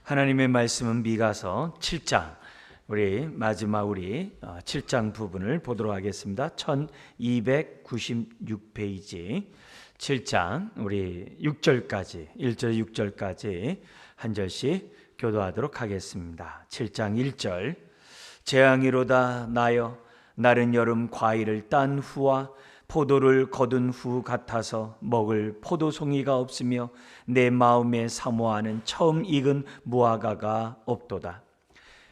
하나님의 말씀은 미가서 7장 마지막 7장 부분을 보도록 하겠습니다. 1296페이지 7장 우리 6절까지 1절 6절까지 한 절씩 교도하도록 하겠습니다. 7장 1절 재앙이로다 나여 나른 여름 과일을 딴 후와 포도를 거둔 후 같아서 먹을 포도송이가 없으며 내 마음에 사모하는 처음 익은 무화과가 없도다.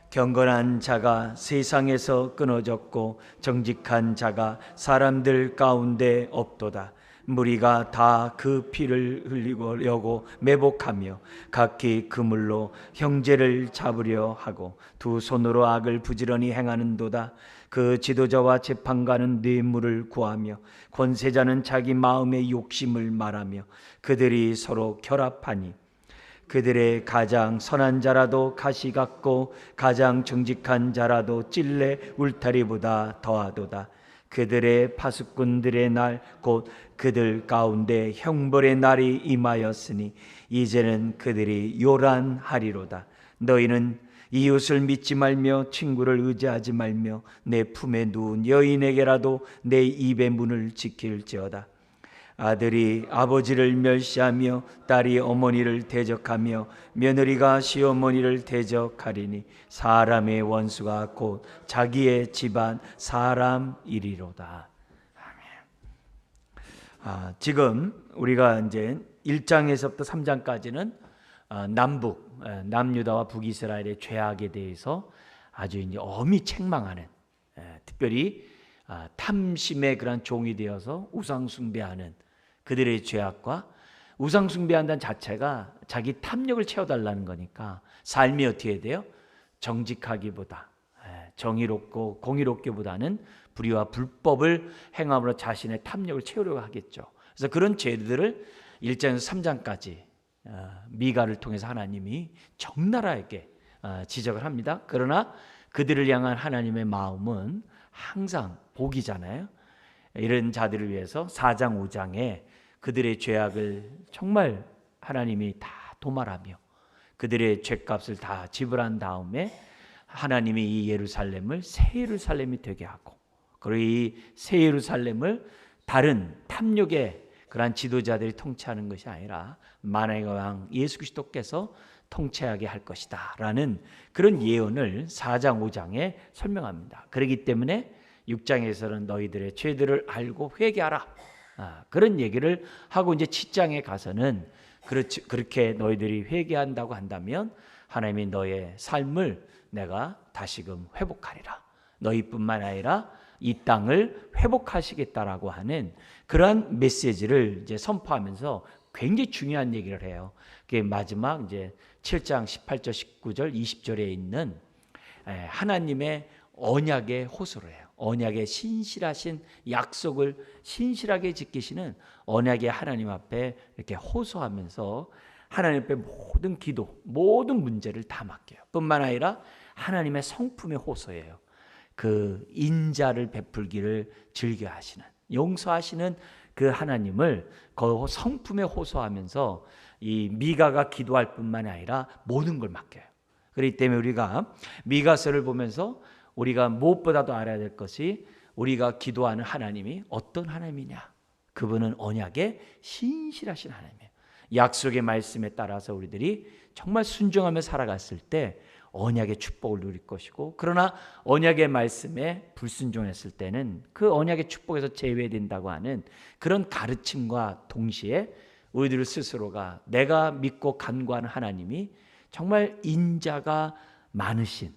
경건한 자가 세상에서 끊어졌고 정직한 자가 사람들 가운데 없도다. 무리가 다 그 피를 흘리려고 매복하며 각기 그물로 형제를 잡으려 하고 두 손으로 악을 부지런히 행하는도다. 그 지도자와 재판관은 뇌물을 구하며 권세자는 자기 마음의 욕심을 말하며 그들이 서로 결합하니 그들의 가장 선한 자라도 가시 같고 가장 정직한 자라도 찔레 울타리보다 더하도다. 그들의 파수꾼들의 날 곧 그들 가운데 형벌의 날이 임하였으니 이제는 그들이 요란하리로다. 너희는 이웃을 믿지 말며 친구를 의지하지 말며 내 품에 누운 여인에게라도 내 입의 문을 지킬지어다. 아들이 아버지를 멸시하며 딸이 어머니를 대적하며 며느리가 시어머니를 대적하리니 사람의 원수가 곧 자기의 집안 사람이리로다. 아멘. 지금 우리가 이제 1장에서부터 3장까지는 남유다와 북이스라엘의 죄악에 대해서 아주 이제 엄히 책망하는, 특별히 탐심의 그런 종이 되어서 우상 숭배하는 그들의 죄악과 우상 숭배한다는 자체가 자기 탐욕을 채워달라는 거니까 삶이 어떻게 해야 돼요? 정직하기보다 정의롭고 공의롭기보다는 불의와 불법을 행함으로 자신의 탐욕을 채우려고 하겠죠. 그래서 그런 죄들을 1장에서 3장까지 미가를 통해서 하나님이 적나라하게 지적을 합니다. 그러나 그들을 향한 하나님의 마음은 항상 복이잖아요. 이런 자들을 위해서 4장 5장에 그들의 죄악을 정말 하나님이 다 도말하며 그들의 죄값을 다 지불한 다음에 하나님이 이 예루살렘을 새 예루살렘이 되게 하고, 그리고 이 새 예루살렘을 다른 탐욕의 그러한 지도자들이 통치하는 것이 아니라 만왕의 왕 예수 그리스도께서 통치하게 할 것이다 라는 그런 예언을 4장 5장에 설명합니다. 그렇기 때문에 6장에서는 너희들의 죄들을 알고 회개하라, 그런 얘기를 하고 이제 7장에 가서는 그렇게 너희들이 회개한다고 한다면 하나님이 너의 삶을 내가 다시금 회복하리라, 너희뿐만 아니라 이 땅을 회복하시겠다라고 하는 그러한 메시지를 이제 선포하면서 굉장히 중요한 얘기를 해요. 그게 마지막 이제 7장 18절, 19절, 20절에 있는 하나님의 언약의 호소를 해요. 언약의 신실하신 약속을 신실하게 지키시는 언약의 하나님 앞에 이렇게 호소하면서 하나님 앞에 모든 기도, 모든 문제를 다 맡겨요. 뿐만 아니라 하나님의 성품의 호소예요. 그 인자를 베풀기를 즐겨하시는, 용서하시는 그 하나님을 그 성품에 호소하면서 이 미가가 기도할 뿐만 아니라 모든 걸 맡겨요. 그렇기 때문에 우리가 미가서를 보면서 우리가 무엇보다도 알아야 될 것이, 우리가 기도하는 하나님이 어떤 하나님이냐, 그분은 언약에 신실하신 하나님이에요. 약속의 말씀에 따라서 우리들이 정말 순종하며 살아갔을 때 언약의 축복을 누릴 것이고, 그러나 언약의 말씀에 불순종했을 때는 그 언약의 축복에서 제외된다고 하는 그런 가르침과 동시에 우리들 스스로가 내가 믿고 간구하는 하나님이 정말 인자가 많으신,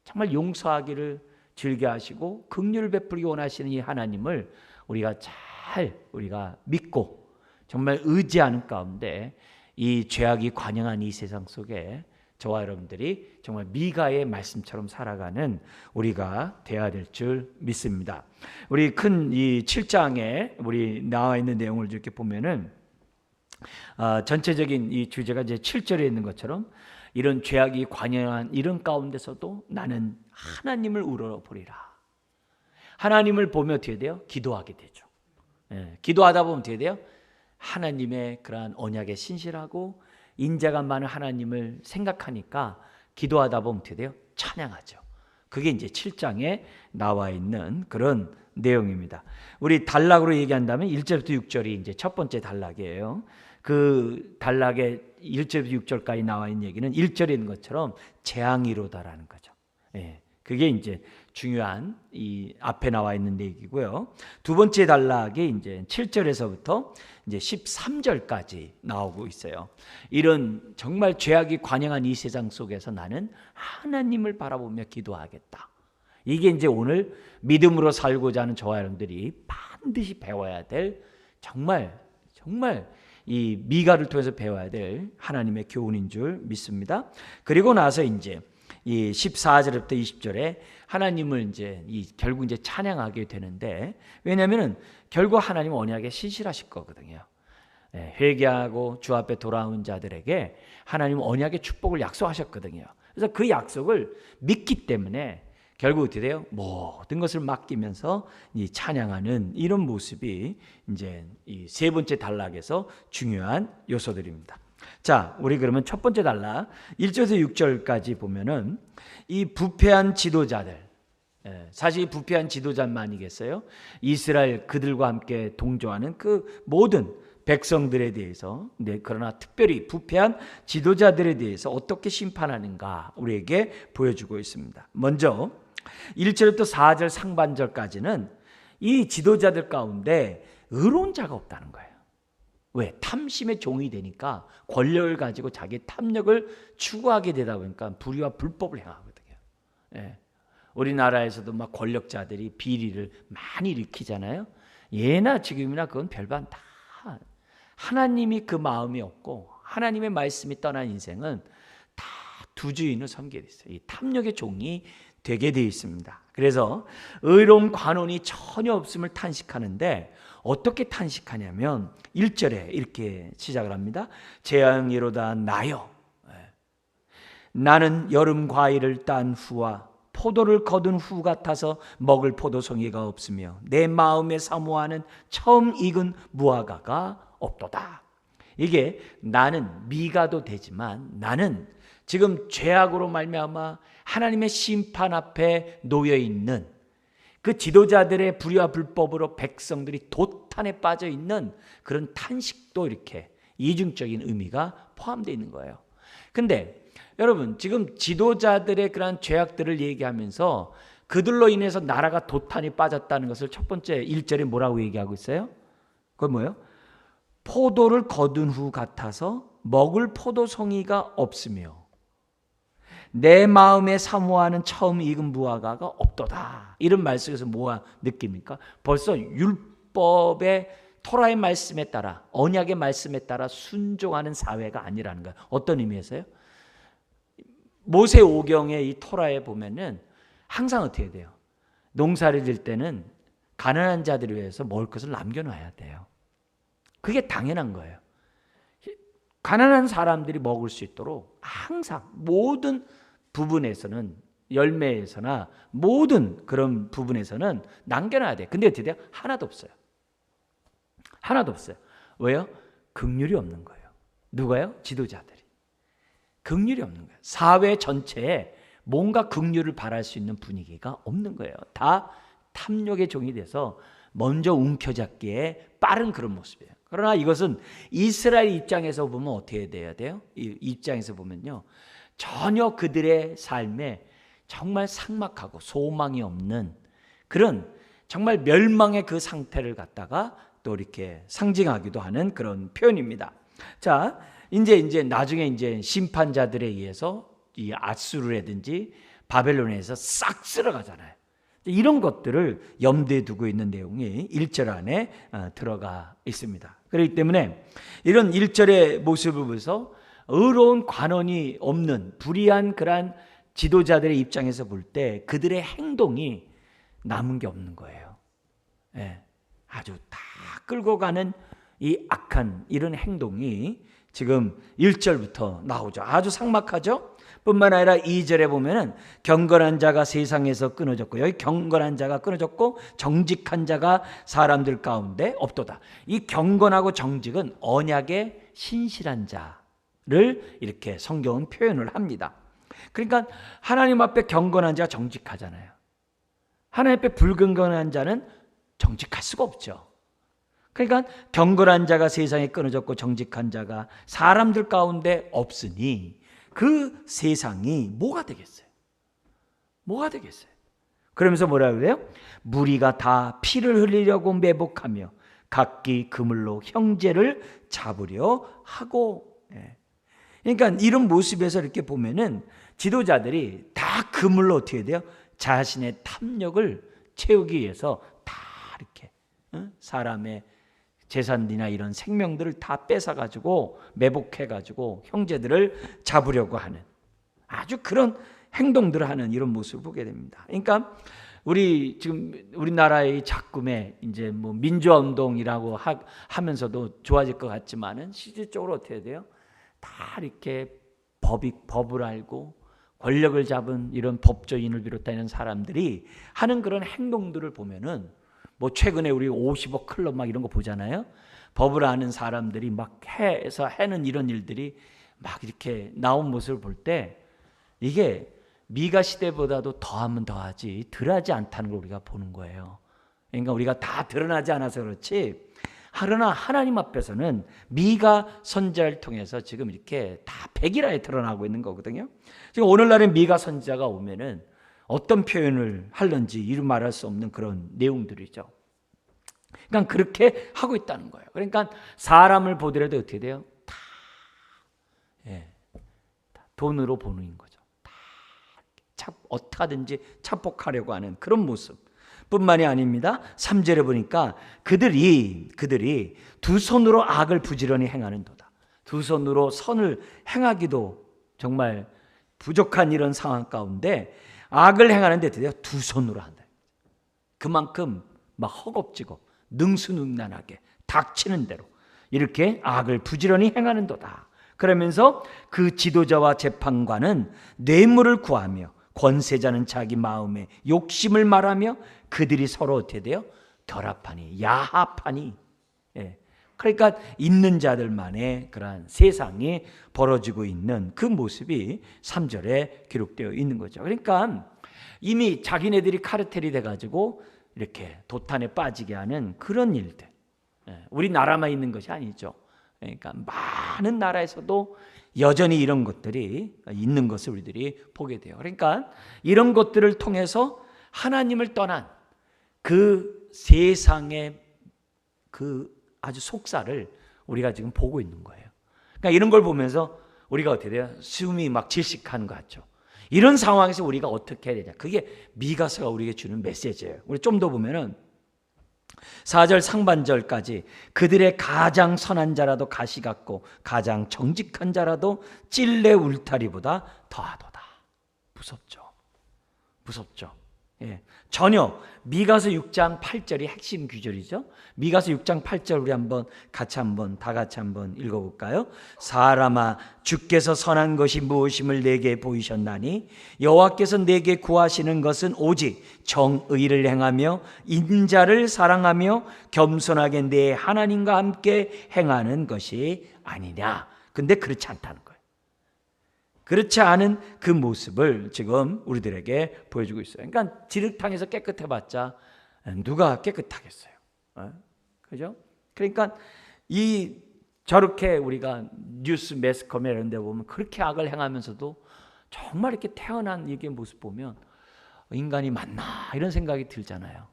정말 용서하기를 즐겨하시고 긍휼을 베풀기 원하시는 이 하나님을 우리가 믿고 정말 의지하는 가운데 이 죄악이 관영한 이 세상 속에 저와 여러분들이 정말 미가의 말씀처럼 살아가는 우리가 되어야 될 줄 믿습니다. 우리 큰 이 7장에 우리 나와 있는 내용을 이렇게 보면은 전체적인 이 주제가 이제 7절에 있는 것처럼 이런 죄악이 관영한 이런 가운데서도 나는 하나님을 우러러보리라. 하나님을 보며 어떻게 돼요? 기도하게 되죠. 기도하다 보면 어떻게 돼요? 하나님의 그러한 언약에 신실하고 인자가 많은 하나님을 생각하니까 기도하다 보면 어떻게 돼요? 찬양하죠. 그게 이제 7장에 나와 있는 그런 내용입니다. 우리 단락으로 얘기한다면 1절부터 6절이 이제 첫 번째 단락이에요. 그 단락의 1절부터 6절까지 나와 있는 얘기는 1절에 있는 것처럼 재앙이로다라는 거죠. 예. 그게 이제 중요한 이 앞에 나와 있는 얘기고요. 두 번째 단락이 이제 7절에서부터 이제 13절까지 나오고 있어요. 이런 정말 죄악이 관영한 이 세상 속에서 나는 하나님을 바라보며 기도하겠다. 이게 이제 오늘 믿음으로 살고자 하는 저와 여러분들이 반드시 배워야 될 정말 이 미가를 통해서 배워야 될 하나님의 교훈인 줄 믿습니다. 그리고 나서 이제 이 14절부터 20절에 하나님을 결국 이제 찬양하게 되는데, 왜냐하면은 결국 하나님은 언약에 신실하실 거거든요. 회개하고 주 앞에 돌아온 자들에게 하나님은 언약의 축복을 약속하셨거든요. 그래서 그 약속을 믿기 때문에 결국 어떻게 돼요? 모든 것을 맡기면서 이 찬양하는 이런 모습이 이제 이 세 번째 단락에서 중요한 요소들입니다. 자, 우리 그러면 첫 번째 단락 1절에서 6절까지 보면은 이 부패한 지도자들, 사실 부패한 지도자만이겠어요? 이스라엘 그들과 함께 동조하는 그 모든 백성들에 대해서, 그러나 특별히 부패한 지도자들에 대해서 어떻게 심판하는가 우리에게 보여주고 있습니다. 먼저 1절부터 4절 상반절까지는 이 지도자들 가운데 의로운 자가 없다는 거예요. 왜? 탐심의 종이 되니까 권력을 가지고 자기 탐욕을 추구하게 되다 보니까 불의와 불법을 행하거든요. 우리나라에서도 막 권력자들이 비리를 많이 일으키잖아요. 예나 지금이나 그건 별반 다 하나님이 그 마음이 없고 하나님의 말씀이 떠난 인생은 다 두 주인을 섬기게 돼 있어요. 이 탐욕의 종이 되게 돼 있습니다. 그래서 의로운 관원이 전혀 없음을 탄식하는데, 어떻게 탄식하냐면 1절에 이렇게 시작을 합니다. 재앙이로다 나여, 나는 여름 과일을 딴 후와 포도를 거둔 후 같아서 먹을 포도송이가 없으며 내 마음에 사모하는 처음 익은 무화과가 없도다. 이게 나는 미가도 되지만 나는 지금 죄악으로 말미암아 하나님의 심판 앞에 놓여 있는 그 지도자들의 불의와 불법으로 백성들이 도탄에 빠져 있는 그런 탄식도 이렇게 이중적인 의미가 포함되어 있는 거예요. 근데 여러분, 지금 지도자들의 그러한 죄악들을 얘기하면서 그들로 인해서 나라가 도탄이 빠졌다는 것을 첫 번째 1절에 뭐라고 얘기하고 있어요? 그건 뭐예요? 포도를 거둔 후 같아서 먹을 포도송이가 없으며 내 마음에 사모하는 처음 익은 무화과가 없도다. 이런 말씀에서 뭐가 느낍니까? 벌써 율법의 토라의 말씀에 따라, 언약의 말씀에 따라 순종하는 사회가 아니라는 거예요. 어떤 의미에서요? 모세오경의 이 토라에 보면은 항상 어떻게 돼요? 농사를 질 때는 가난한 자들을 위해서 먹을 것을 남겨놔야 돼요. 그게 당연한 거예요. 가난한 사람들이 먹을 수 있도록 항상 모든 부분에서는, 열매에서나 모든 그런 부분에서는 남겨놔야 돼. 근데 어떻게 돼요? 하나도 없어요. 하나도 없어요. 왜요? 긍휼이 없는 거예요. 누가요? 지도자들이. 긍휼이 없는 거예요. 사회 전체에 뭔가 긍휼을 바랄 수 있는 분위기가 없는 거예요. 다 탐욕의 종이 돼서 먼저 움켜잡기에 빠른 그런 모습이에요. 그러나 이것은 이스라엘 입장에서 보면 어떻게 돼야 돼요? 이 입장에서 보면요, 전혀 그들의 삶에 정말 삭막하고 소망이 없는 그런 정말 멸망의 그 상태를 갖다가 또 이렇게 상징하기도 하는 그런 표현입니다. 자, 이제 나중에 이제 심판자들에 의해서 이 아수르라든지 바벨론에서 싹 쓸어가잖아요. 이런 것들을 염두에 두고 있는 내용이 1절 안에 들어가 있습니다. 그렇기 때문에 이런 1절의 모습을 보면서 의로운 관원이 없는 불의한 그러한 지도자들의 입장에서 볼 때 그들의 행동이 남은 게 없는 거예요. 아주 다 끌고 가는 이 악한 이런 행동이 지금 1절부터 나오죠. 아주 삭막하죠. 뿐만 아니라 2절에 보면은 경건한 자가 세상에서 끊어졌고, 여기 경건한 자가 끊어졌고 정직한 자가 사람들 가운데 없도다. 이 경건하고 정직은 언약의 신실한 자, 이렇게 성경은 표현을 합니다. 그러니까 하나님 앞에 경건한 자가 정직하잖아요. 하나님 앞에 불경건한 자는 정직할 수가 없죠. 그러니까 경건한 자가 세상에 끊어졌고 정직한 자가 사람들 가운데 없으니 그 세상이 뭐가 되겠어요? 뭐가 되겠어요? 그러면서 뭐라 그래요? 무리가 다 피를 흘리려고 매복하며 각기 그물로 형제를 잡으려 하고. 그러니까 이런 모습에서 이렇게 보면은 지도자들이 다 그물로 어떻게 돼요? 자신의 탐욕을 채우기 위해서 다 이렇게 사람의 재산이나 이런 생명들을 다 뺏어가지고 매복해가지고 형제들을 잡으려고 하는 아주 그런 행동들을 하는 이런 모습을 보게 됩니다. 그러니까 지금 우리나라의 작금에 이제 뭐 민주화 운동이라고 하면서도 좋아질 것 같지만은 실질적으로 어떻게 돼요? 다 이렇게 법을 알고 권력을 잡은 이런 법조인을 비롯한 이런 사람들이 하는 그런 행동들을 보면은 뭐 최근에 우리 50억 클럽 막 이런 거 보잖아요. 법을 아는 사람들이 막 해는 이런 일들이 막 이렇게 나온 모습을 볼 때 이게 미가 시대보다도 더하면 더하지 덜하지 않다는 걸 우리가 보는 거예요. 그러니까 우리가 다 드러나지 않아서 그렇지, 그러나 하나님 앞에서는 미가 선지자를 통해서 지금 이렇게 다 백일하에 드러나고 있는 거거든요. 지금 오늘날의 미가 선지자가 오면은 어떤 표현을 하는지 이루 말할 수 없는 그런 내용들이죠. 그러니까 그렇게 하고 있다는 거예요. 그러니까 사람을 보더라도 어떻게 돼요? 다 돈으로 보는 거죠. 다 어떻게 하든지 착복하려고 하는 그런 모습 뿐만이 아닙니다. 3절에 보니까 그들이 두 손으로 악을 부지런히 행하는도다. 두 손으로 선을 행하기도 정말 부족한 이런 상황 가운데 악을 행하는데 드디어 두 손으로 한다. 그만큼 막 허겁지겁 능수능란하게 닥치는 대로 이렇게 악을 부지런히 행하는도다. 그러면서 그 지도자와 재판관은 뇌물을 구하며 권세자는 자기 마음의 욕심을 말하며 그들이 서로 어떻게 돼요? 결합하니 야합하니. 그러니까 있는 자들만의 그러한 세상이 벌어지고 있는 그 모습이 3절에 기록되어 있는 거죠. 그러니까 이미 자기네들이 카르텔이 돼가지고 이렇게 도탄에 빠지게 하는 그런 일들, 우리나라만 있는 것이 아니죠. 그러니까 많은 나라에서도 여전히 이런 것들이 있는 것을 우리들이 보게 돼요. 그러니까 이런 것들을 통해서 하나님을 떠난 그 세상의 그 아주 속살을 우리가 지금 보고 있는 거예요. 그러니까 이런 걸 보면서 우리가 어떻게 돼요? 숨이 막 질식하는 것 같죠. 이런 상황에서 우리가 어떻게 해야 되냐? 그게 미가서가 우리에게 주는 메시지예요. 우리 좀 더 보면은 4절 상반절까지 그들의 가장 선한 자라도 가시 같고 가장 정직한 자라도 찔레 울타리보다 더하도다. 무섭죠. 전혀 미가서 6장 8절이 핵심 구절이죠. 미가서 6장 8절 우리 다 같이 한번 읽어볼까요? 사람아, 주께서 선한 것이 무엇임을 내게 보이셨나니 여호와께서 내게 구하시는 것은 오직 정의를 행하며 인자를 사랑하며 겸손하게 내 하나님과 함께 행하는 것이 아니냐. 근데 그렇지 않다는 거예요. 그렇지 않은 그 모습을 지금 우리들에게 보여주고 있어요. 그러니까 지륵탕에서 깨끗해봤자 누가 깨끗하겠어요? 그죠? 그러니까 저렇게 우리가 뉴스 매스컴에 이런 데 보면 그렇게 악을 행하면서도 정말 이렇게 태어난 이게 모습 보면 인간이 맞나 이런 생각이 들잖아요.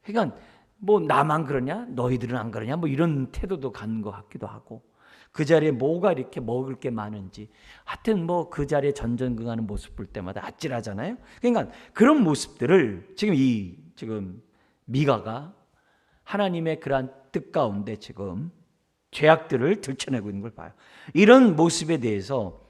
그러니까 뭐 나만 그러냐? 너희들은 안 그러냐? 뭐 이런 태도도 갖는 것 같기도 하고, 그 자리에 뭐가 이렇게 먹을 게 많은지 하여튼 뭐 그 자리에 전전긍하는 모습 볼 때마다 아찔하잖아요. 그러니까 그런 모습들을 지금 미가가 하나님의 그러한 뜻 가운데 지금 죄악들을 들춰내고 있는 걸 봐요. 이런 모습에 대해서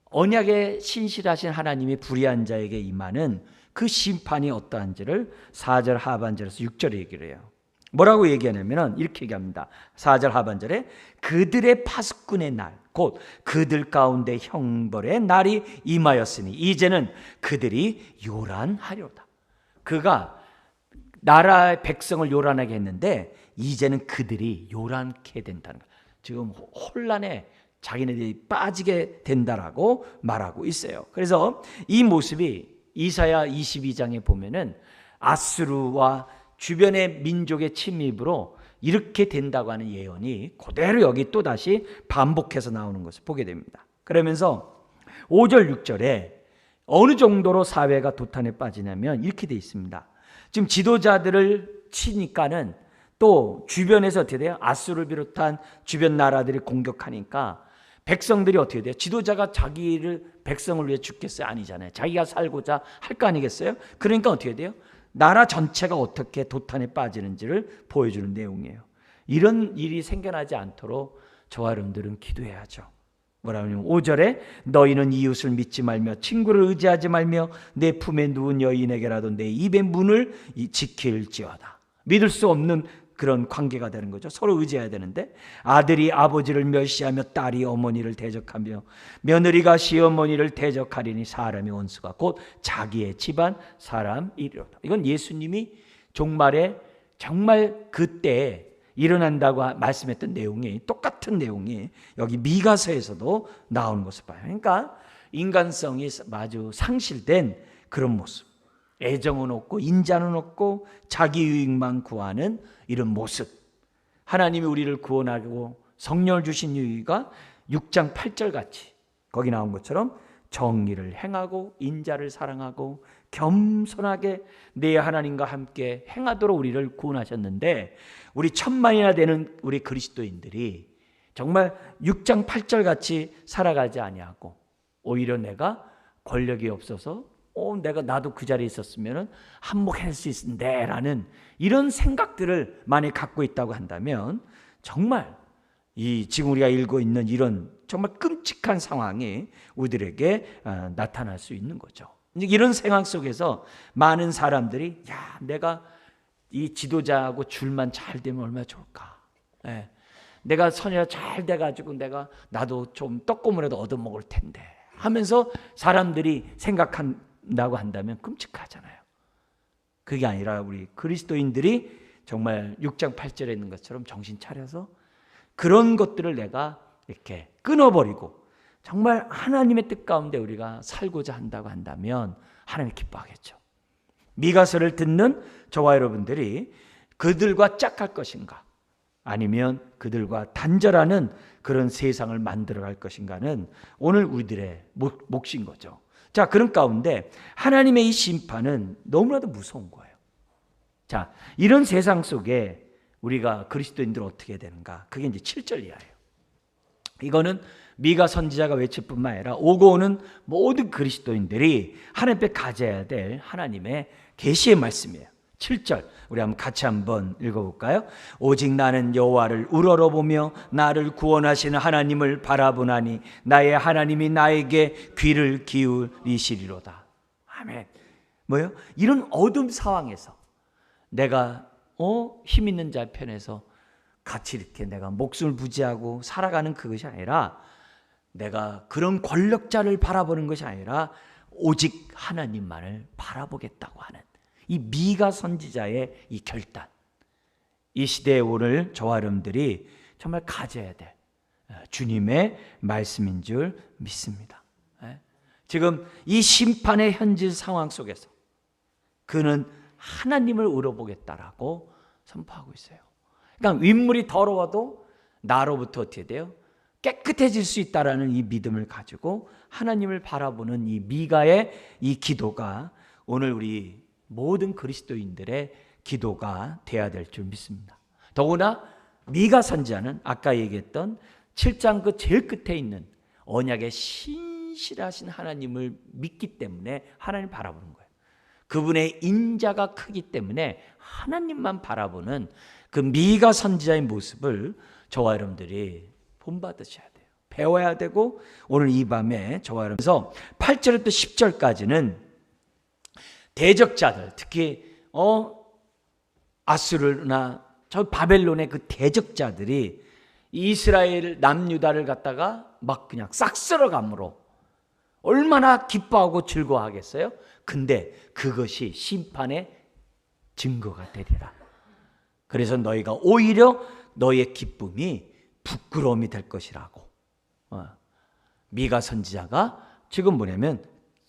언약에 신실하신 하나님이 불의한 자에게 임하는 그 심판이 어떠한지를 4절 하반절에서 6절에 얘기를 해요. 뭐라고 얘기하냐면 이렇게 얘기합니다. 4절 하반절에 그들의 파수꾼의 날, 곧 그들 가운데 형벌의 날이 임하였으니 이제는 그들이 요란하려다. 그가 나라의 백성을 요란하게 했는데 이제는 그들이 요란케 된다는 거예요. 지금 혼란에 자기네들이 빠지게 된다라고 말하고 있어요. 그래서 이 모습이 이사야 22장에 보면은 아수르와 주변의 민족의 침입으로 이렇게 된다고 하는 예언이 그대로 여기 또 다시 반복해서 나오는 것을 보게 됩니다. 그러면서 5절 6절에 어느 정도로 사회가 도탄에 빠지냐면 이렇게 돼 있습니다. 지금 지도자들을 치니까는 또 주변에서 어떻게 돼요? 아수르를 비롯한 주변 나라들이 공격하니까 백성들이 어떻게 돼요? 지도자가 자기를 백성을 위해 죽겠어요? 아니잖아요. 자기가 살고자 할 거 아니겠어요? 그러니까 어떻게 돼요? 나라 전체가 어떻게 도탄에 빠지는지를 보여주는 내용이에요. 이런 일이 생겨나지 않도록 저와 여러분들은 기도해야죠. 뭐라냐면 5절에 너희는 이웃을 믿지 말며 친구를 의지하지 말며 내 품에 누운 여인에게라도 내 입의 문을 지킬지어다. 믿을 수 없는 그런 관계가 되는 거죠. 서로 의지해야 되는데 아들이 아버지를 멸시하며 딸이 어머니를 대적하며 며느리가 시어머니를 대적하리니 사람의 원수가 곧 자기의 집안 사람이리로다. 이건 예수님이 종말에 정말 그때 일어난다고 말씀했던 내용이 똑같은 내용이 여기 미가서에서도 나오는 것을 봐요. 그러니까 인간성이 아주 상실된 그런 모습, 애정은 없고 인자는 없고 자기 유익만 구하는 이런 모습. 하나님이 우리를 구원하고 성령을 주신 이유가 6장 8절 같이 거기 나온 것처럼 정의를 행하고 인자를 사랑하고 겸손하게 내 하나님과 함께 행하도록 우리를 구원하셨는데 우리 1000만이나 되는 우리 그리스도인들이 정말 6장 8절 같이 살아가지 아니하고 오히려 내가 권력이 없어서 나도 그 자리에 있었으면 한몫할 수 있는데 라는 이런 생각들을 만약 갖고 있다고 한다면 정말 지금 우리가 읽고 있는 이런 정말 끔찍한 상황이 우리들에게 나타날 수 있는 거죠. 이런 상황 속에서 많은 사람들이 내가 이 지도자하고 줄만 잘 되면 얼마나 좋을까. 내가 선이라 잘 돼가지고 나도 좀 떡고물이라도 얻어먹을 텐데 하면서 사람들이 생각한다고 한다면 끔찍하잖아요. 그게 아니라 우리 그리스도인들이 정말 6장 8절에 있는 것처럼 정신 차려서 그런 것들을 내가 이렇게 끊어버리고 정말 하나님의 뜻 가운데 우리가 살고자 한다고 한다면 하나님 기뻐하겠죠. 미가서를 듣는 저와 여러분들이 그들과 짝할 것인가 아니면 그들과 단절하는 그런 세상을 만들어갈 것인가는 오늘 우리들의 몫인 거죠. 자, 그런 가운데 하나님의 이 심판은 너무나도 무서운 거예요. 자, 이런 세상 속에 우리가 그리스도인들 어떻게 되는가? 그게 이제 7절 이하예요. 이거는 미가 선지자가 외칠 뿐만 아니라 오고 오는 모든 그리스도인들이 하나님 앞에 가져야 될 하나님의 계시의 말씀이에요. 7절 우리 같이 한번 읽어볼까요? 오직 나는 여호와를 우러러보며 나를 구원하시는 하나님을 바라보나니 나의 하나님이 나에게 귀를 기울이시리로다. 아멘. 뭐요? 이런 어둠 상황에서 내가 힘 있는 자 편에서 같이 이렇게 내가 목숨을 부지하고 살아가는 그것이 아니라 내가 그런 권력자를 바라보는 것이 아니라 오직 하나님만을 바라보겠다고 하는 이 미가 선지자의 이 결단, 이 시대에 오늘 저와 여러분들이 정말 가져야 될 주님의 말씀인 줄 믿습니다. 지금 이 심판의 현실 상황 속에서 그는 하나님을 우러보겠다라고 선포하고 있어요. 그러니까 윗물이 더러워도 나로부터 어떻게 돼요? 깨끗해질 수 있다라는 이 믿음을 가지고 하나님을 바라보는 이 미가의 이 기도가 오늘 우리 모든 그리스도인들의 기도가 돼야 될 줄 믿습니다. 더구나 미가 선지자는 아까 얘기했던 7장 그 제일 끝에 있는 언약의 신실하신 하나님을 믿기 때문에 하나님을 바라보는 거예요. 그분의 인자가 크기 때문에 하나님만 바라보는 그 미가 선지자의 모습을 저와 여러분들이 본받으셔야 돼요. 배워야 되고 오늘 이 밤에 저와 여러분께서 8절부터 10절까지는 대적자들 특히 아수르나 저 바벨론의 그 대적자들이 이스라엘 남유다를 갖다가 막 그냥 싹 쓸어감으로 얼마나 기뻐하고 즐거워하겠어요? 근데 그것이 심판의 증거가 되리라. 그래서 너희가 오히려 너희의 기쁨이 부끄러움이 될 것이라고 미가 선지자가 지금 뭐냐면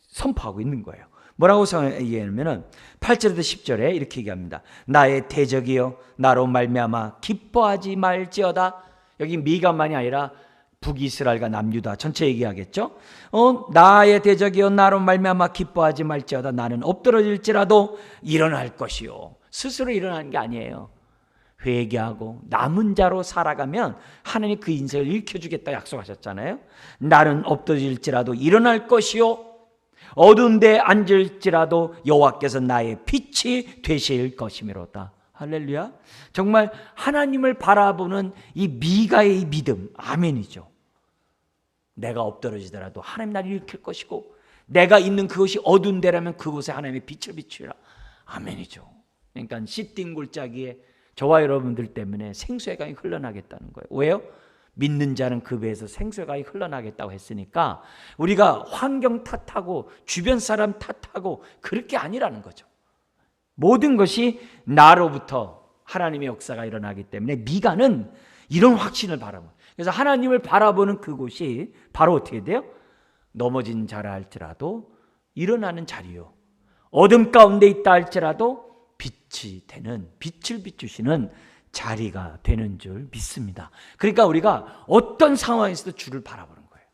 선포하고 있는 거예요. 뭐라고 얘기하냐면 8절에서 10절에 이렇게 얘기합니다. 나의 대적이여 나로 말미암아 기뻐하지 말지어다. 여기 미가만이 아니라 북이스라엘과 남유다 전체 얘기하겠죠. 나의 대적이여 나로 말미암아 기뻐하지 말지어다. 나는 엎드러질지라도 일어날 것이요. 스스로 일어나는 게 아니에요. 회개하고 남은 자로 살아가면 하나님이 그 인생을 일으켜주겠다 약속하셨잖아요. 나는 엎드러질지라도 일어날 것이요 어두운 데 앉을지라도 여호와께서 나의 빛이 되실 것이미로다. 할렐루야. 정말 하나님을 바라보는 이 미가의 믿음, 아멘이죠. 내가 엎드러지더라도 하나님 나를 일으킬 것이고 내가 있는 그것이 어두운 데라면 그곳에 하나님의 빛을 비추라. 아멘이죠. 그러니까 씨띵 골짜기에 저와 여러분들 때문에 생수의 강이 흘러나겠다는 거예요. 왜요? 믿는 자는 그 배에서 생수의 강이 흘러나겠다고 했으니까 우리가 환경 탓하고 주변 사람 탓하고 그럴 게 아니라는 거죠. 모든 것이 나로부터 하나님의 역사가 일어나기 때문에 미가는 이런 확신을 바라보는. 그래서 하나님을 바라보는 그곳이 바로 어떻게 돼요? 넘어진 자라 할지라도 일어나는 자리요. 어둠 가운데 있다 할지라도 빛이 되는, 빛을 비추시는 자리가 되는 줄 믿습니다. 그러니까 우리가 어떤 상황에서도 주를 바라보는 거예요.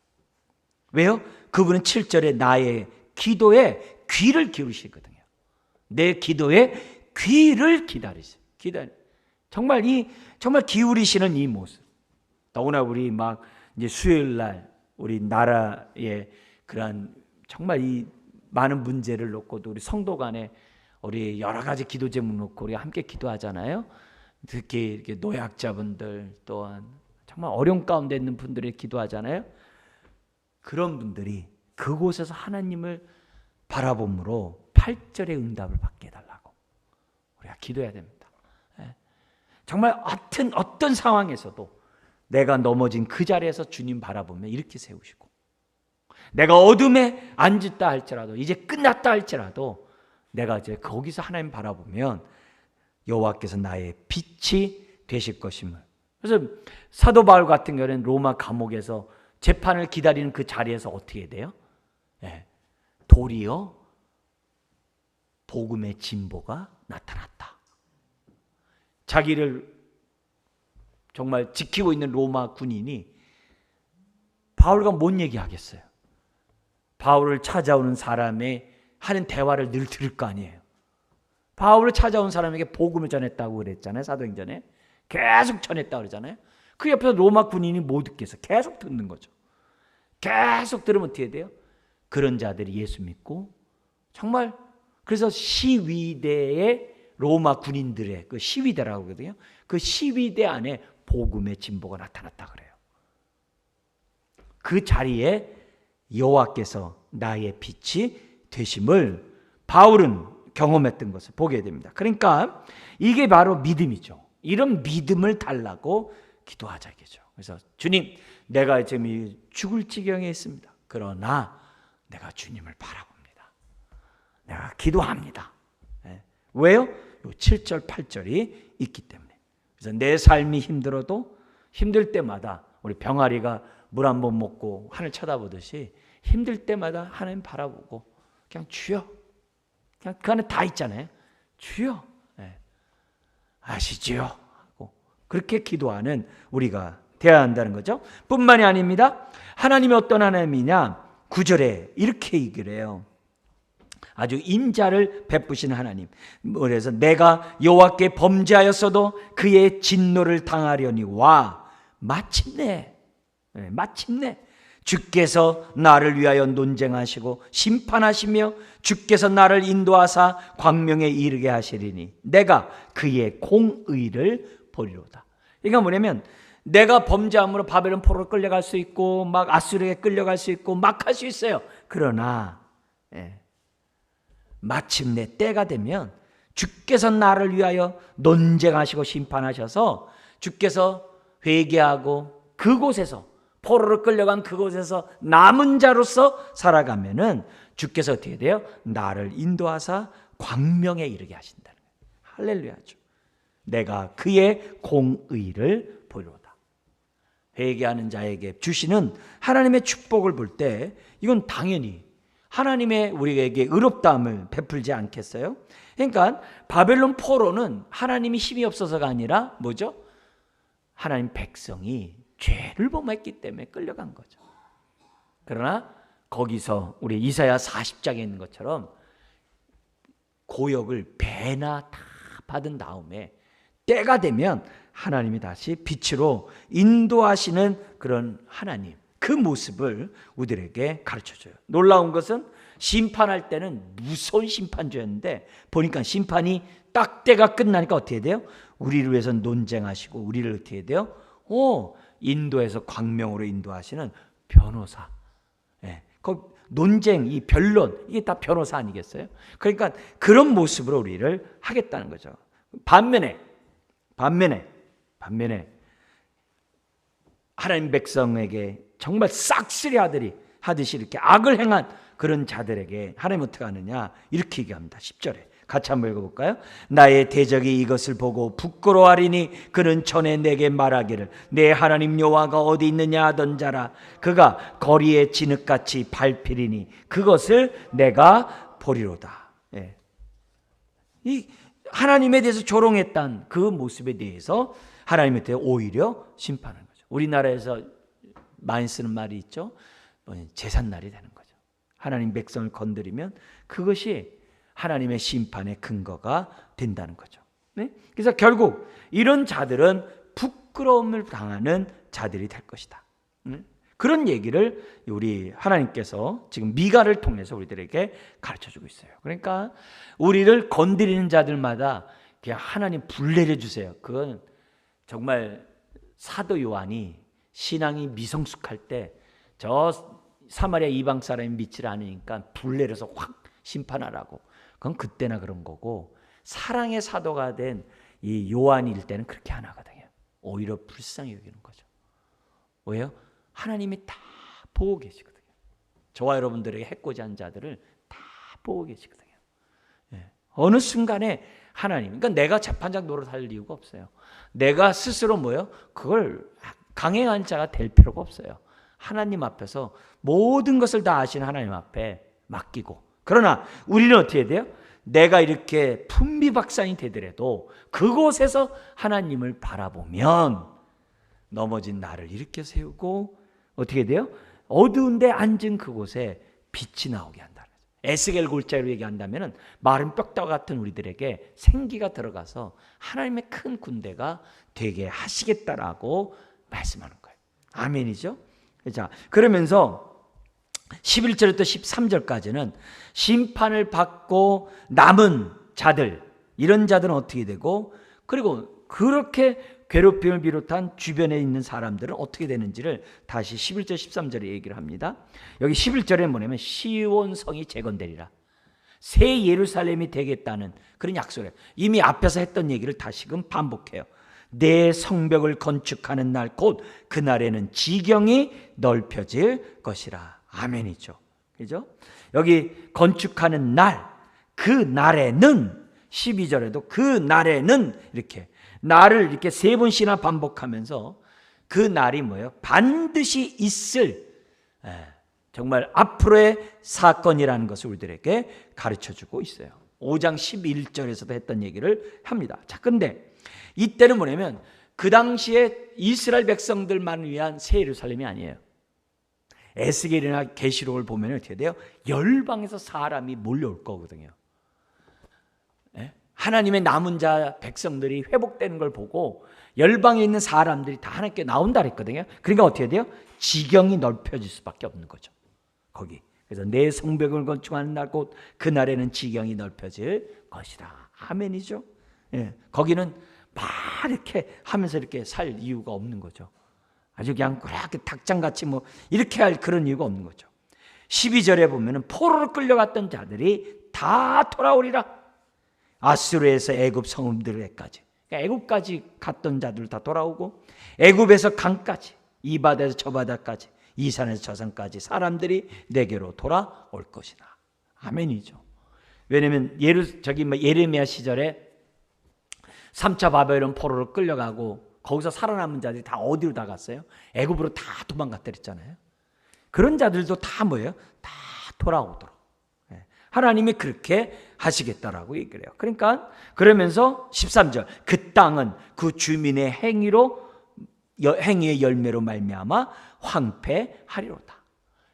왜요? 그분은 7절에 나의 기도에 귀를 기울이시거든요. 내 기도에 귀를 기다리세요. 정말 기울이시는 이 모습. 더구나 우리 막 이제 수요일 날 우리 나라의 그러한 정말 이 많은 문제를 놓고도 우리 성도 간에 우리 여러 가지 기도 제목 놓고 우리 함께 기도하잖아요. 특히 이렇게 노약자분들 또한 정말 어려운 가운데 있는 분들이 기도하잖아요. 그런 분들이 그곳에서 하나님을 바라봄으로 8절의 응답을 받게 해달라고 우리가 기도해야 됩니다. 정말 어떤 상황에서도 내가 넘어진 그 자리에서 주님 바라보며 이렇게 세우시고 내가 어둠에 앉았다 할지라도 이제 끝났다 할지라도 내가 이제 거기서 하나님 바라보면 여호와께서 나의 빛이 되실 것임을. 그래서 사도 바울 같은 경우는 로마 감옥에서 재판을 기다리는 그 자리에서 어떻게 돼요? 도리어 복음의 진보가 나타났다. 자기를 정말 지키고 있는 로마 군인이 바울과 뭔 얘기하겠어요? 바울을 찾아오는 사람의 하는 대화를 늘 들을 거 아니에요. 바울을 찾아온 사람에게 복음을 전했다고 그랬잖아요. 사도행전에 계속 전했다고 그러잖아요. 그 옆에서 로마 군인이 못 듣겠어. 계속 듣는 거죠. 계속 들으면 어떻게 돼요? 그런 자들이 예수 믿고 정말 그래서 시위대의 로마 군인들의 그 시위대라고 하거든요. 그 시위대 안에 복음의 진보가 나타났다 그래요. 그 자리에 여호와께서 나의 빛이 되심을 바울은 경험했던 것을 보게 됩니다. 그러니까 이게 바로 믿음이죠. 이런 믿음을 달라고 기도하자 이거죠. 그래서 주님, 내가 지금 죽을 지경에 있습니다. 그러나 내가 주님을 바라봅니다. 내가 기도합니다. 왜요? 7절 8절이 있기 때문에. 그래서 내 삶이 힘들어도 힘들 때마다 우리 병아리가 물 한 번 먹고 하늘 쳐다보듯이 힘들 때마다 하나님 바라보고 그냥 주여, 그냥 그 안에 다 있잖아요. 주여, 아시지요? 하고 그렇게 기도하는 우리가 되어야 한다는 거죠. 뿐만이 아닙니다. 하나님이 어떤 하나님이냐? 9절에 이렇게 얘기를 해요. 아주 인자를 베푸시는 하나님. 그래서 내가 여호와께 범죄하였어도 그의 진노를 당하려니와 마침내 주께서 나를 위하여 논쟁하시고 심판하시며 주께서 나를 인도하사 광명에 이르게 하시리니 내가 그의 공의를 보리로다. 이게 뭐냐면 내가 범죄함으로 바벨론 포로로 끌려갈 수 있고 막 아수르에 끌려갈 수 있고 막 할 수 있어요. 그러나 마침내 때가 되면 주께서 나를 위하여 논쟁하시고 심판하셔서 주께서 회개하고 그곳에서 포로로 끌려간 그곳에서 남은 자로서 살아가면은 주께서 어떻게 돼요? 나를 인도하사 광명에 이르게 하신다는 거예요. 할렐루야죠. 내가 그의 공의를 보리로다. 회개하는 자에게 주시는 하나님의 축복을 볼 때 이건 당연히 하나님의 우리에게 의롭다함을 베풀지 않겠어요? 그러니까 바벨론 포로는 하나님이 힘이 없어서가 아니라 뭐죠? 하나님 백성이 죄를 범했기 때문에 끌려간 거죠. 그러나 거기서 우리 이사야 40장에 있는 것처럼 고역을 배나 다 받은 다음에 때가 되면 하나님이 다시 빛으로 인도하시는 그런 하나님, 그 모습을 우리들에게 가르쳐줘요. 놀라운 것은 심판할 때는 무서운 심판주였는데 보니까 심판이 딱 때가 끝나니까 어떻게 돼요? 우리를 위해서 논쟁하시고 우리를 어떻게 돼요? 인도에서 광명으로 인도하시는 변호사. 예, 그 논쟁, 이 변론, 이게 다 변호사 아니겠어요? 그러니까 그런 모습으로 우리를 하겠다는 거죠. 반면에 하나님 백성에게 정말 싹쓸이 하듯이 이렇게 악을 행한 그런 자들에게 하나님 어떻게 하느냐 이렇게 얘기합니다. 10절에 같이 한번 읽어볼까요? 나의 대적이 이것을 보고 부끄러워하리니 그는 전에 내게 말하기를 내 하나님 여호와가 어디 있느냐 하던 자라. 그가 거리에 진흙같이 밟히리니 그것을 내가 보리로다. 예. 이 하나님에 대해서 조롱했던 그 모습에 대해서 하나님에 대해 오히려 심판하는 거죠. 우리나라에서 많이 쓰는 말이 있죠. 제삿날이 되는 거죠. 하나님 백성을 건드리면 그것이 하나님의 심판의 근거가 된다는 거죠. 네? 그래서 결국 이런 자들은 부끄러움을 당하는 자들이 될 것이다. 그런 얘기를 우리 하나님께서 지금 미가를 통해서 우리들에게 가르쳐주고 있어요. 그러니까 우리를 건드리는 자들마다 그냥 하나님 불내려 주세요. 그건 정말 사도 요한이 신앙이 미성숙할 때 저 사마리아 이방 사람이 믿지 않으니까 불내려서 확 심판하라고. 그건 그때나 그런 거고 사랑의 사도가 된 이 요한일 때는 그렇게 안 하거든요. 오히려 불쌍히 여기는 거죠. 왜요? 하나님이 다 보고 계시거든요. 저와 여러분들에게 해코지한 자들을 다 보고 계시거든요. 예. 어느 순간에 하나님, 그러니까 내가 재판장 노릇할 이유가 없어요. 내가 스스로 그걸 강행한 자가 될 필요가 없어요. 하나님 앞에서 모든 것을 다 아시는 하나님 앞에 맡기고. 그러나 우리는 어떻게 해야 돼요? 내가 이렇게 풍비박산이 되더라도 그곳에서 하나님을 바라보면 넘어진 나를 일으켜 세우고 어떻게 돼요? 어두운 데 앉은 그곳에 빛이 나오게 한다. 에스겔 골짜기로 얘기한다면 마른 뼈다귀 같은 우리들에게 생기가 들어가서 하나님의 큰 군대가 되게 하시겠다라고 말씀하는 거예요. 아멘이죠? 자, 그러면서 11절부터 13절까지는 심판을 받고 남은 자들, 이런 자들은 어떻게 되고, 그리고 그렇게 괴롭힘을 비롯한 주변에 있는 사람들은 어떻게 되는지를 다시 11절 13절에 얘기를 합니다. 여기 11절에 뭐냐면 시온 성이 재건되리라, 새 예루살렘이 되겠다는 그런 약속을 해요. 이미 앞에서 했던 얘기를 다시금 반복해요. 내 성벽을 건축하는 날 곧 그날에는 지경이 넓혀질 것이라. 아멘이죠. 그죠? 여기 건축하는 날, 그 날에는 12절에도 그 날에는 이렇게 날을 이렇게 세 번씩이나 반복하면서 그 날이 뭐예요? 반드시 있을 정말 앞으로의 사건이라는 것을 우리들에게 가르쳐주고 있어요. 5장 11절에서도 했던 얘기를 합니다. 자, 근데 이때는 뭐냐면 그 당시에 이스라엘 백성들만 위한 새 예루살렘이 아니에요. 에스겔이나 계시록을 보면 어떻게 돼요? 열방에서 사람이 몰려올 거거든요. 하나님의 남은 자 백성들이 회복되는 걸 보고 열방에 있는 사람들이 다 하나님께 나온다 그랬거든요. 그러니까 어떻게 돼요? 지경이 넓혀질 수밖에 없는 거죠. 거기. 그래서 내 성벽을 건축하는 날 곧 그날에는 지경이 넓혀질 것이다. 아멘이죠. 예, 거기는 막 이렇게 하면서 이렇게 살 이유가 없는 거죠. 아주 그냥 그렇게 닭장같이 이렇게 할 그런 이유가 없는 거죠. 12절에 보면은 포로로 끌려갔던 자들이 다 돌아오리라. 아수르에서 애굽 성읍들에까지, 그러니까 애굽까지 갔던 자들 다 돌아오고, 애굽에서 강까지, 이 바다에서 저 바다까지, 이 산에서 저 산까지 사람들이 내게로 돌아올 것이다. 아멘이죠. 왜냐하면 예레미야 시절에 3차 바벨론 포로로 끌려가고 거기서 살아남은 자들이 다 어디로 다 갔어요? 애굽으로 다 도망갔다 그랬잖아요. 그런 자들도 다 뭐예요? 다 돌아오도록 하나님이 그렇게 하시겠다라고 얘기를 해요. 그러니까 그러면서 13절 그 땅은 그 주민의 행위의 열매로 말미암아 황폐하리로다.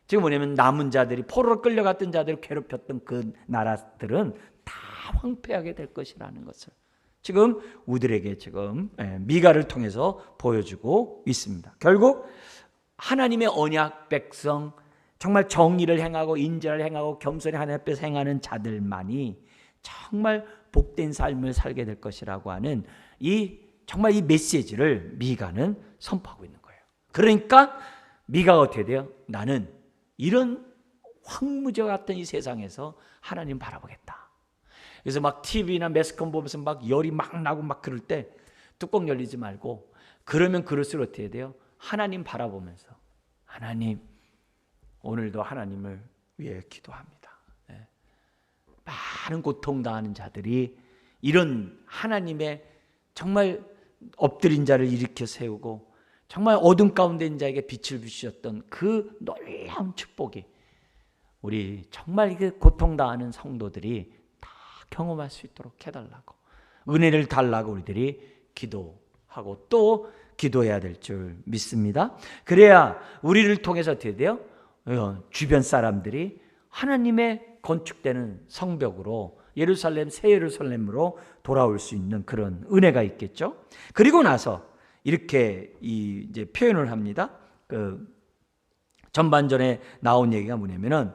지금 뭐냐면 남은 자들이 포로로 끌려갔던 자들을 괴롭혔던 그 나라들은 다 황폐하게 될 것이라는 것을 지금 우리들에게 지금 미가를 통해서 보여주고 있습니다. 결국 하나님의 언약 백성, 정말 정의를 행하고 인자를 행하고 겸손히 하나님 앞에서 행하는 자들만이 정말 복된 삶을 살게 될 것이라고 하는 정말 이 메시지를 미가는 선포하고 있는 거예요. 그러니까 미가가 어떻게 돼요? 나는 이런 황무지 같은 이 세상에서 하나님 바라보겠다. 그래서 막 TV나 매스컴 보면서 막 열이 막 나고 막 그럴 때 뚜껑 열리지 말고, 그러면 그럴수록 어떻게 돼요? 하나님 바라보면서 하나님, 오늘도 하나님을 위해 기도합니다. 많은 고통당하는 자들이 이런 하나님의 정말 엎드린 자를 일으켜 세우고 정말 어둠 가운데 있는 자에게 빛을 비추셨던 그 놀라운 축복이 우리 정말 고통당하는 성도들이 다 경험할 수 있도록 해달라고, 은혜를 달라고 우리들이 기도하고 또 기도해야 될 줄 믿습니다. 그래야 우리를 통해서 어떻게 돼요? 주변 사람들이 하나님의 건축되는 성벽으로 예루살렘, 새 예루살렘으로 돌아올 수 있는 그런 은혜가 있겠죠. 그리고 나서 이렇게 이제 표현을 합니다. 전반전에 나온 얘기가 뭐냐면은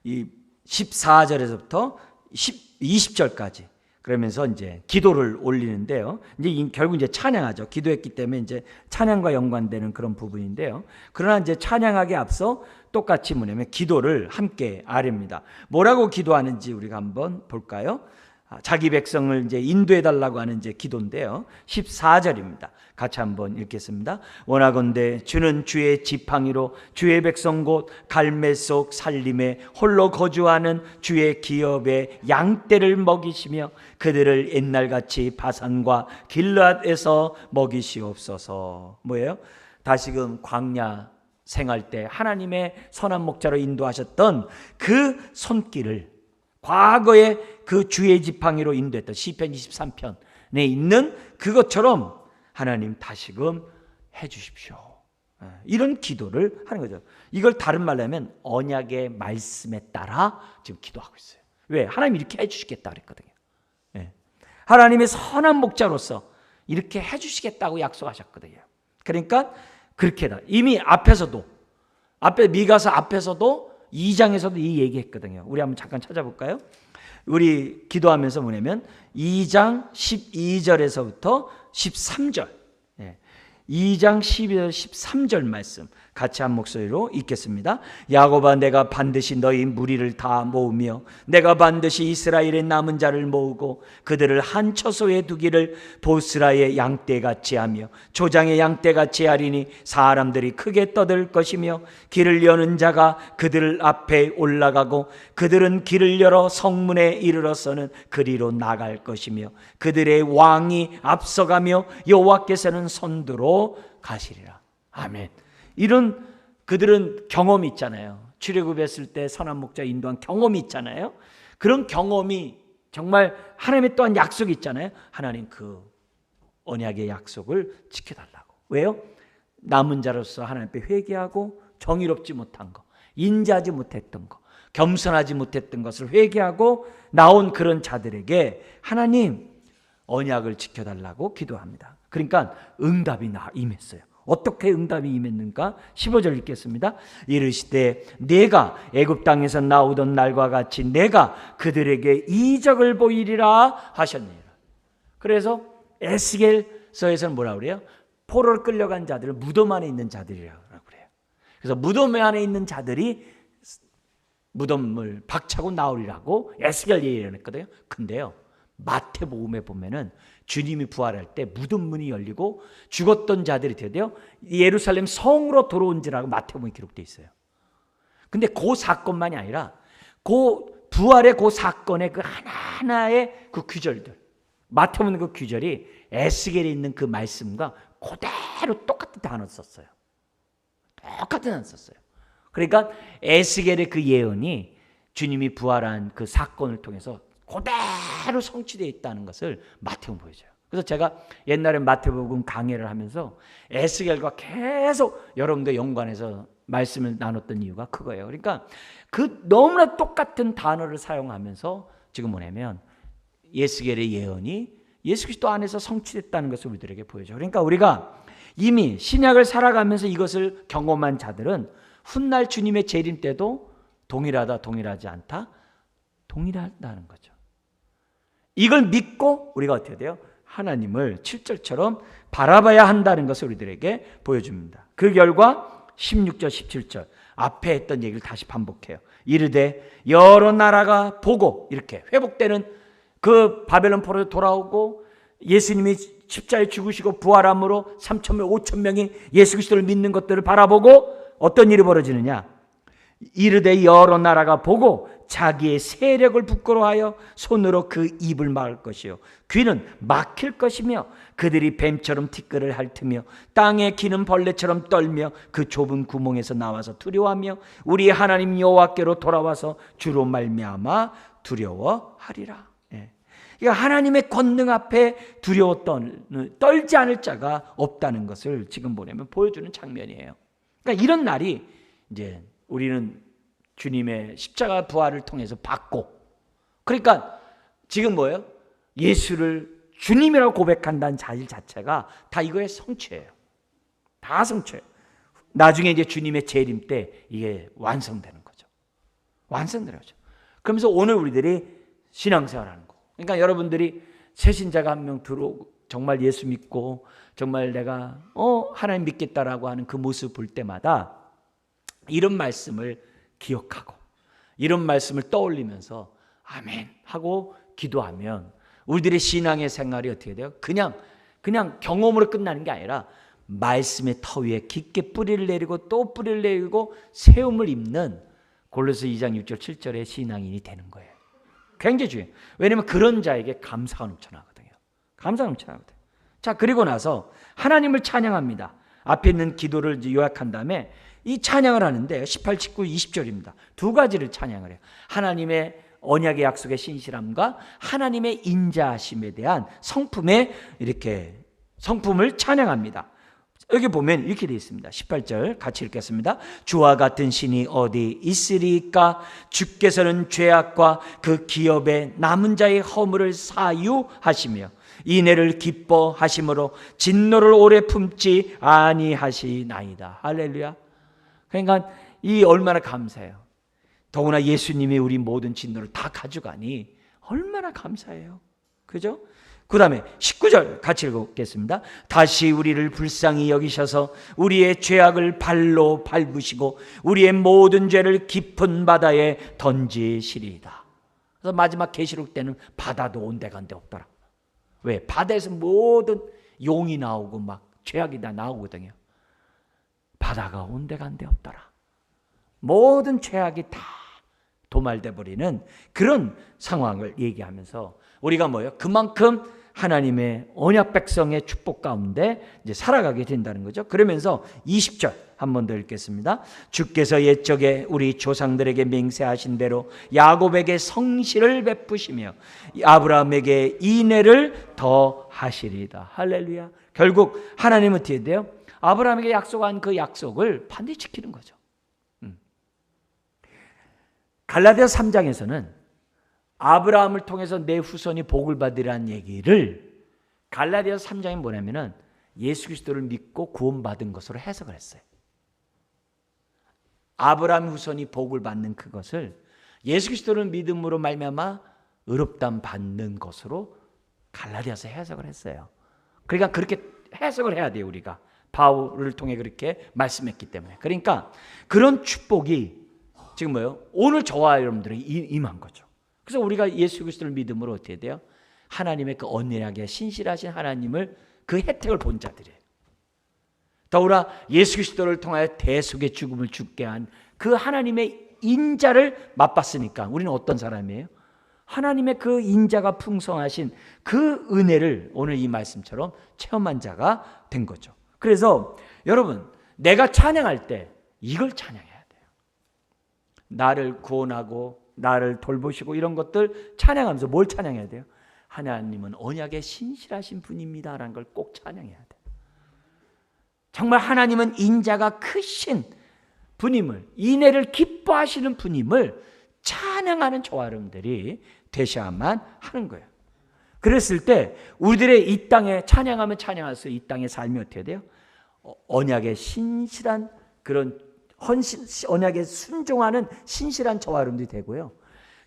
이 14절에서부터 20절까지 그러면서 이제 기도를 올리는데요. 이제 결국 이제 찬양하죠. 기도했기 때문에 이제 찬양과 연관되는 그런 부분인데요. 그러나 이제 찬양하기에 앞서 똑같이 뭐냐면 기도를 함께 아뢰입니다. 뭐라고 기도하는지 우리가 한번 볼까요? 자기 백성을 이제 인도해 달라고 하는 이제 기도인데요. 14절입니다. 같이 한번 읽겠습니다. 원하건대 주는 주의 지팡이로 주의 백성 곧 갈매 속 살림에 홀로 거주하는 주의 기업의 양떼를 먹이시며 그들을 옛날같이 바산과 길르앗에서 먹이시옵소서. 뭐예요? 다시금 광야 생활 때 하나님의 선한 목자로 인도하셨던 그 손길을 과거에 그 주의 지팡이로 인도했던 시편 23편에 있는 그것처럼 하나님 다시금 해 주십시오. 이런 기도를 하는 거죠. 이걸 다른 말로 하면 언약의 말씀에 따라 지금 기도하고 있어요. 왜? 하나님이 이렇게 해 주시겠다 그랬거든요. 하나님의 선한 목자로서 이렇게 해 주시겠다고 약속하셨거든요. 그러니까 그렇게다. 이미 앞에 미가서 앞에서도 2장에서도 이 얘기했거든요. 우리 한번 잠깐 찾아볼까요? 우리 기도하면서 뭐냐면 2장 12절에서부터 13절 2장 12절 13절 말씀 같이 한 목소리로 읽겠습니다. 야곱아, 내가 반드시 너희 무리를 다 모으며 내가 반드시 이스라엘의 남은 자를 모으고 그들을 한 처소에 두기를 보스라의 양떼같이 하며 조장의 양떼같이 하리니 사람들이 크게 떠들 것이며 길을 여는 자가 그들 앞에 올라가고 그들은 길을 열어 성문에 이르러서는 그리로 나갈 것이며 그들의 왕이 앞서가며 여호와께서는 선두로 가시리라. 아멘. 이런 그들은 경험이 있잖아요. 출애굽했을 때 선한 목자 인도한 경험이 있잖아요. 그런 경험이 정말 하나님의 또한 약속이 있잖아요. 하나님 그 언약의 약속을 지켜달라고. 왜요? 남은 자로서 하나님 앞에 회개하고 정의롭지 못한 거, 인자하지 못했던 거, 겸손하지 못했던 것을 회개하고 나온 그런 자들에게 하나님 언약을 지켜달라고 기도합니다. 그러니까 응답이 임했어요. 어떻게 응답이 임했는가? 15절 읽겠습니다. 이르시되 내가 애굽 땅에서 나오던 날과 같이 내가 그들에게 이적을 보이리라 하셨느니라. 그래서 에스겔서에서는 뭐라고 그래요? 포로로 끌려간 자들을 무덤 안에 있는 자들이라고 그래요. 그래서 무덤 안에 있는 자들이 무덤을 박차고 나오리라고 에스겔 얘기를 했거든요. 근데요, 마태복음에 보면은 주님이 부활할 때 무덤 문이 열리고 죽었던 자들이 되어요 예루살렘 성으로 들어온지라고 마태복음에 기록되어 있어요. 근데 그 사건만이 아니라 그 부활의 그 사건의 그 하나하나의 그 규절들, 마태복음 그 규절이 에스겔에 있는 그 말씀과 그대로 똑같은 단어 썼어요. 똑같은 단어 썼어요. 그러니까 에스겔의 그 예언이 주님이 부활한 그 사건을 통해서 그대로 성취되어 있다는 것을 마태복음 보여줘요. 그래서 제가 옛날에 마태복음 강해를 하면서 에스겔과 계속 여러분들 연관해서 말씀을 나눴던 이유가 그거예요. 그러니까 그 너무나 똑같은 단어를 사용하면서 지금 뭐냐면 에스겔의 예언이 예수 그리스도 안에서 성취됐다는 것을 우리들에게 보여줘요. 그러니까 우리가 이미 신약을 살아가면서 이것을 경험한 자들은 훗날 주님의 재림 때도 동일하다, 동일하지 않다, 동일하다는 거죠. 이걸 믿고 우리가 어떻게 돼요? 하나님을 7절처럼 바라봐야 한다는 것을 우리들에게 보여줍니다. 그 결과 16절, 17절 앞에 했던 얘기를 다시 반복해요. 이르되 여러 나라가 보고 이렇게 회복되는 그 바벨론 포로에서 돌아오고 예수님이 십자가에 죽으시고 부활함으로 3,000명, 5,000명이 예수 그리스도를 믿는 것들을 바라보고 어떤 일이 벌어지느냐? 이르되 여러 나라가 보고 자기의 세력을 부끄러워하여 손으로 그 입을 막을 것이요 귀는 막힐 것이며 그들이 뱀처럼 티끌을 핥으며 땅에 기는 벌레처럼 떨며 그 좁은 구멍에서 나와서 두려워하며 우리 하나님 여호와께로 돌아와서 주로 말미암아 두려워하리라. 그러니까 하나님의 권능 앞에 떨지 않을 자가 없다는 것을 지금 보여주는 장면이에요. 그러니까 이런 날이 이제 우리는 주님의 십자가 부활을 통해서 받고, 그러니까 지금 뭐예요? 예수를 주님이라고 고백한다는 자질 자체가 다 이거의 성취예요. 다 성취예요. 나중에 이제 주님의 재림 때 이게 완성되는 거죠. 완성되는 거죠. 그러면서 오늘 우리들이 신앙생활하는 거. 그러니까 여러분들이 새신자가 한 명 들어오고 정말 예수 믿고 정말 내가 하나님 믿겠다라고 하는 그 모습 볼 때마다 이런 말씀을 기억하고 이런 말씀을 떠올리면서 아멘 하고 기도하면 우리들의 신앙의 생활이 어떻게 돼요? 그냥 경험으로 끝나는 게 아니라 말씀의 터 위에 깊게 뿌리를 내리고 또 뿌리를 내리고 세움을 입는 골로새 2장 6절 7절의 신앙인이 되는 거예요. 굉장히 중요해요. 왜냐하면 그런 자에게 감사가 넘쳐나거든요. 감사가 넘쳐나거든요. 자, 그리고 나서 하나님을 찬양합니다. 앞에 있는 기도를 이제 요약한 다음에 이 찬양을 하는데 18, 19, 20절입니다. 두 가지를 찬양을 해요. 하나님의 언약의 약속의 신실함과 하나님의 인자하심에 대한 성품을 찬양합니다. 여기 보면 이렇게 되어 있습니다. 18절 같이 읽겠습니다. 주와 같은 신이 어디 있으리까? 주께서는 죄악과 그 기업의 남은 자의 허물을 사유하시며 인애를 기뻐하심으로 진노를 오래 품지 아니하시나이다. 할렐루야. 그러니까 이 얼마나 감사해요. 더구나 예수님이 우리 모든 진노를 다 가져가니 얼마나 감사해요. 그죠? 그 다음에 19절 같이 읽겠습니다. 다시 우리를 불쌍히 여기셔서 우리의 죄악을 발로 밟으시고 우리의 모든 죄를 깊은 바다에 던지시리이다. 그래서 마지막 계시록 때는 바다도 온데간데 없더라. 왜? 바다에서 모든 용이 나오고 막 죄악이 다 나오거든요. 바다가 온데간데 없더라. 모든 죄악이 다 도말돼 버리는 그런 상황을 얘기하면서 우리가 뭐예요? 그만큼 하나님의 언약 백성의 축복 가운데 이제 살아가게 된다는 거죠. 그러면서 20절 한 번 더 읽겠습니다. 주께서 옛적에 우리 조상들에게 맹세하신 대로 야곱에게 성실을 베푸시며 아브라함에게 인애를 더 하시리이다. 할렐루야. 결국 하나님은 어떻게 돼요? 아브라함에게 약속한 그 약속을 반드시 지키는 거죠. 갈라디아서 3장에서는 아브라함을 통해서 내 후손이 복을 받으라는 얘기를 갈라디아서 3장에 뭐냐면은 예수 그리스도를 믿고 구원받은 것으로 해석을 했어요. 아브라함 후손이 복을 받는 그것을 예수 그리스도를 믿음으로 말미암아 의롭다함 받는 것으로 갈라디아서 해석을 했어요. 그러니까 그렇게 해석을 해야 돼요. 우리가 바울을 통해 그렇게 말씀했기 때문에. 그러니까 그런 축복이 지금 뭐예요? 오늘 저와 여러분들이 임한 거죠. 그래서 우리가 예수 그리스도를 믿음으로 어떻게 돼요? 하나님의 그 언약에 신실하신 하나님을 그 혜택을 본 자들이에요. 더구나 예수 그리스도를 통하여 대속의 죽음을 죽게 한 그 하나님의 인자를 맛봤으니까 우리는 어떤 사람이에요? 하나님의 그 인자가 풍성하신 그 은혜를 오늘 이 말씀처럼 체험한 자가 된 거죠. 그래서 여러분, 내가 찬양할 때 이걸 찬양해야 돼요. 나를 구원하고 나를 돌보시고 이런 것들 찬양하면서 뭘 찬양해야 돼요? 하나님은 언약에 신실하신 분입니다라는 걸 꼭 찬양해야 돼요. 정말 하나님은 인자가 크신 분임을, 인애를 기뻐하시는 분임을 찬양하는 저와 여러분들이 되셔야만 하는 거예요. 그랬을 때 우리들의 이 땅에 찬양하면 찬양할수록 이 땅의 삶이 어떻게 돼요? 언약에 신실한 그런 언약에 순종하는 신실한 저와 여러분들이 되고요.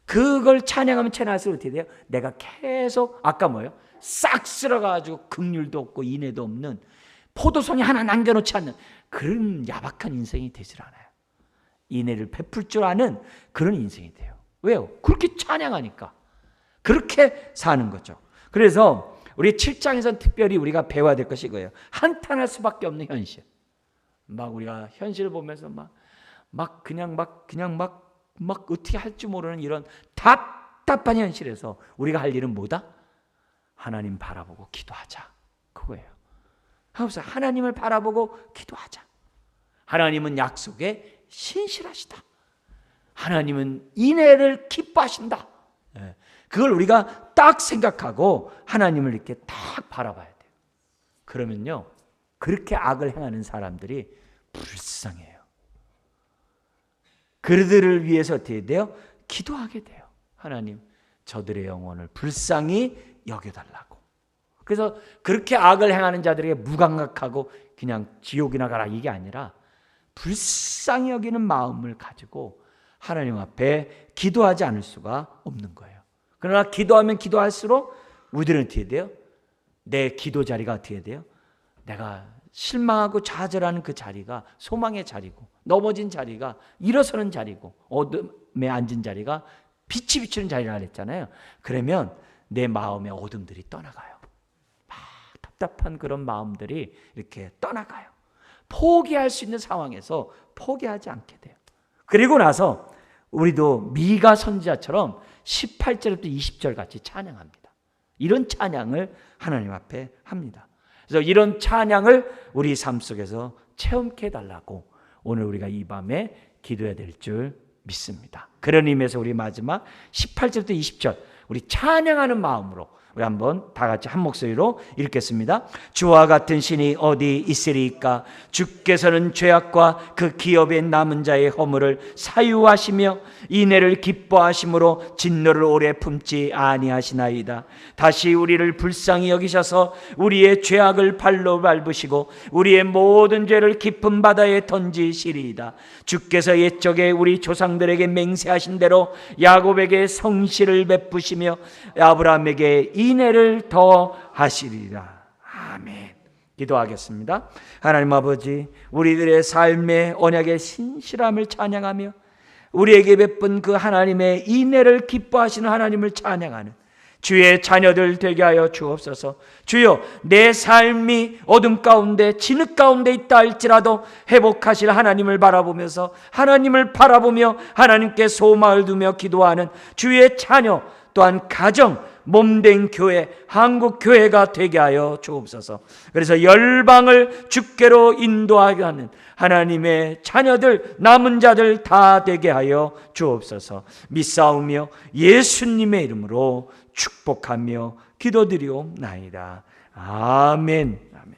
그걸 찬양하면 찬양할수록 어떻게 돼요? 내가 계속 아까 뭐예요? 싹 쓸어가지고 긍휼도 없고 인애도 없는 포도송이 하나 남겨놓지 않는 그런 야박한 인생이 되질 않아요. 인애를 베풀 줄 아는 그런 인생이 돼요. 왜요? 그렇게 찬양하니까. 그렇게 사는 거죠. 그래서 우리 7장에서는 특별히 우리가 배워야 될 것이 이거예요. 한탄할 수밖에 없는 현실. 막 우리가 현실을 보면서 그냥 어떻게 할 줄 모르는 이런 답답한 현실에서 우리가 할 일은 뭐다? 하나님 바라보고 기도하자. 그거예요. 하나님을 바라보고 기도하자. 하나님은 약속에 신실하시다. 하나님은 인애를 기뻐하신다. 그걸 우리가 딱 생각하고 하나님을 이렇게 딱 바라봐야 돼요. 그러면요, 그렇게 악을 행하는 사람들이 불쌍해요. 그들을 위해서 어떻게 돼요? 기도하게 돼요. 하나님, 저들의 영혼을 불쌍히 여겨달라고. 그래서 그렇게 악을 행하는 자들에게 무감각하고 그냥 지옥이나 가라 이게 아니라 불쌍히 여기는 마음을 가지고 하나님 앞에 기도하지 않을 수가 없는 거예요. 그러나 기도하면 기도할수록 우리들은 어떻게 돼요? 내 기도 자리가 어떻게 돼요? 내가 실망하고 좌절하는 그 자리가 소망의 자리고, 넘어진 자리가 일어서는 자리고, 어둠에 앉은 자리가 빛이 비추는 자리라 그랬잖아요. 그러면 내 마음의 어둠들이 떠나가요. 막 답답한 그런 마음들이 이렇게 떠나가요. 포기할 수 있는 상황에서 포기하지 않게 돼요. 그리고 나서 우리도 미가 선지자처럼 18절부터 20절 같이 찬양합니다. 이런 찬양을 하나님 앞에 합니다. 그래서 이런 찬양을 우리 삶 속에서 체험케 해달라고 오늘 우리가 이 밤에 기도해야 될 줄 믿습니다. 그런 의미에서 우리 마지막 18절부터 20절 우리 찬양하는 마음으로 우리 한번 다 같이 한 목소리로 읽겠습니다. 주와 같은 신이 어디 있으리까? 주께서는 죄악과 그 기업에 남은 자의 허물을 사유하시며 인애를 기뻐하심으로 진노를 오래 품지 아니하시나이다. 다시 우리를 불쌍히 여기셔서 우리의 죄악을 발로 밟으시고 우리의 모든 죄를 깊은 바다에 던지시리이다. 주께서 옛적에 우리 조상들에게 맹세하신 대로 야곱에게 성실을 베푸시며 아브라함에게 인애를 더하시리라. 아멘. 기도하겠습니다. 하나님 아버지, 우리들의 삶의 언약의 신실함을 찬양하며 우리에게 베푼 그 하나님의 인애를 기뻐하시는 하나님을 찬양하는 주의 자녀들 되게 하여 주옵소서. 주여, 내 삶이 어둠 가운데 진흙 가운데 있다 할지라도 회복하실 하나님을 바라보면서 하나님을 바라보며 하나님께 소망을 두며 기도하는 주의 자녀 또한 가정 몸된 교회, 한국 교회가 되게 하여 주옵소서. 그래서 열방을 주께로 인도하게 하는 하나님의 자녀들, 남은 자들 다 되게 하여 주옵소서. 믿사오며 예수님의 이름으로 축복하며 기도드리옵나이다. 아멘. 아멘.